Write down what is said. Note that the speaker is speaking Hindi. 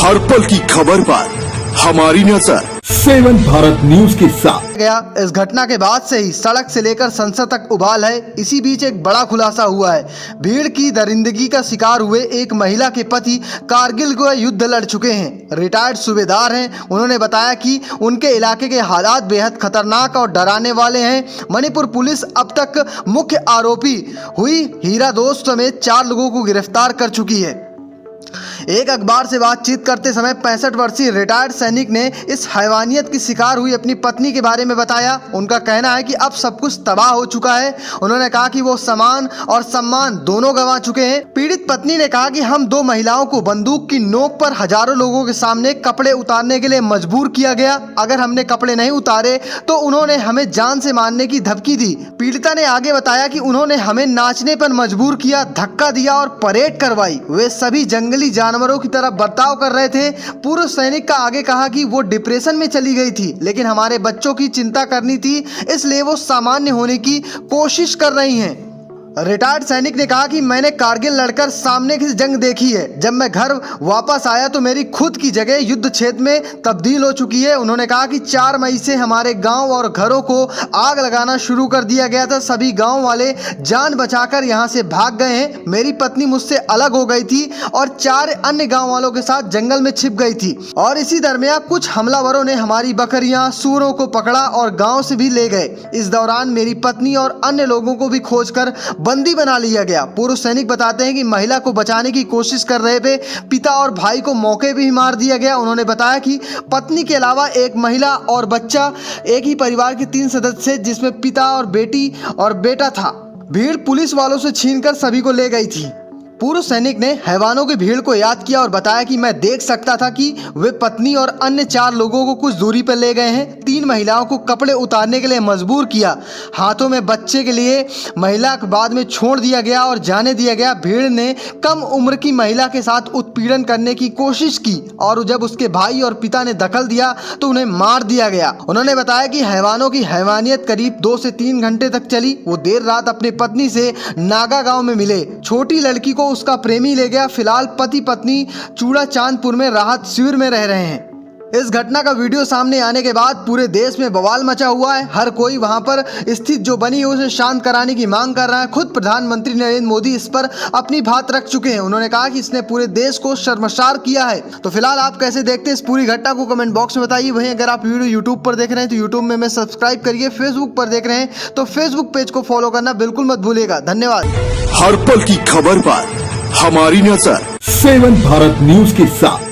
हर पल की खबर पर हमारी नजर। 7 भारत न्यूज के साथ गया। इस घटना के बाद से ही सड़क से लेकर संसद तक उबाल है। इसी बीच एक बड़ा खुलासा हुआ है। भीड़ की दरिंदगी का शिकार हुए एक महिला के पति कारगिल को युद्ध लड़ चुके हैं, रिटायर्ड सूबेदार हैं। उन्होंने बताया कि उनके इलाके के हालात बेहद खतरनाक और डराने वाले हैं। मणिपुर पुलिस अब तक मुख्य आरोपी हुई हीरा दोस्त समेत 4 लोगों को गिरफ्तार कर चुकी है। एक अखबार से बातचीत करते समय 65 वर्षीय रिटायर्ड सैनिक ने इस हैवानियत की शिकार हुई अपनी पत्नी के बारे में बताया। उनका कहना है कि अब सब कुछ तबाह हो चुका है। उन्होंने कहा कि वो सामान और सम्मान दोनों गंवा चुके हैं। पीड़ित पत्नी ने कहा कि हम 2 महिलाओं को बंदूक की नोक पर हजारों लोगों के सामने कपड़े उतारने के लिए मजबूर किया गया। अगर हमने कपड़े नहीं उतारे तो उन्होंने हमें जान से मारने की धमकी दी। पीड़िता ने आगे बताया कि उन्होंने हमें नाचने पर मजबूर किया, धक्का दिया और परेड करवाई। वे सभी जंगली जानवरों की तरह बर्ताव कर रहे थे। पूर्व सैनिक का आगे कहा कि वो डिप्रेशन में चली गई थी, लेकिन हमारे बच्चों की चिंता करनी थी, इसलिए वो सामान्य होने की कोशिश कर रही हैं। रिटायर्ड सैनिक ने कहा कि मैंने कारगिल लड़कर सामने की जंग देखी है। जब मैं घर वापस आया तो मेरी खुद की जगह युद्ध क्षेत्र में तब्दील हो चुकी है। उन्होंने कहा कि 4 मई से हमारे गांव और घरों को आग लगाना शुरू कर दिया गया था। सभी गांव वाले जान बचाकर यहां से भाग गए हैं। मेरी पत्नी मुझसे अलग हो गई थी और 4 अन्य गाँव वालों के साथ जंगल में छिप गई थी। और इसी दरमियान कुछ हमलावरों ने हमारी बकरियां, सूअरों को पकड़ा और गाँव से भी ले गए। इस दौरान मेरी पत्नी और अन्य लोगों को भी खोजकर बंदी बना लिया गया। पूर्व सैनिक बताते हैं कि महिला को बचाने की कोशिश कर रहे थे। पिता और भाई को मौके पे ही मार दिया गया। उन्होंने बताया कि पत्नी के अलावा एक महिला और बच्चा, एक ही परिवार के 3 सदस्य जिसमें पिता और बेटी और बेटा था। भीड़ पुलिस वालों से छीनकर सभी को ले गई थी। पूर्व सैनिक ने हैवानों की भीड़ को याद किया और बताया कि मैं देख सकता था कि वे पत्नी और अन्य 4 लोगों को कुछ दूरी पर ले गए हैं। 3 महिलाओं को कपड़े उतारने के लिए मजबूर किया। हाथों में बच्चे के लिए महिला को बाद में छोड़ दिया गया और जाने दिया गया। भीड़ ने कम उम्र की महिला के साथ उत्पीड़न करने की कोशिश की और जब उसके भाई और पिता ने दखल दिया तो उन्हें मार दिया गया। उन्होंने बताया कि हैवानों की हैवानियत करीब 2 से 3 घंटे तक चली। वो देर रात अपनी पत्नी से नागा गांव में मिले। छोटी लड़की को उसका प्रेमी ले गया। फिलहाल पति पत्नी चूड़ा चांदपुर में राहत शिविर में रह रहे हैं। इस घटना का वीडियो सामने आने के बाद पूरे देश में बवाल मचा हुआ है। हर कोई वहां पर स्थित जो बनी है उसे शांत कराने की मांग कर रहा है। खुद प्रधानमंत्री नरेंद्र मोदी इस पर अपनी बात रख चुके हैं। उन्होंने कहा कि इसने पूरे देश को शर्मसार किया है। तो फिलहाल आप कैसे देखते हैं इस पूरी घटना को कमेंट बॉक्स में बताइए। वहीं अगर आप वीडियो यूट्यूब पर देख रहे हैं तो यूट्यूब में हमें सब्सक्राइब करिए। फेसबुक पर देख रहे हैं तो फेसबुक पेज को फॉलो करना बिल्कुल मत भूलिएगा। धन्यवाद। हर पल की खबर पर हमारी नजर। 7 भारत न्यूज के साथ।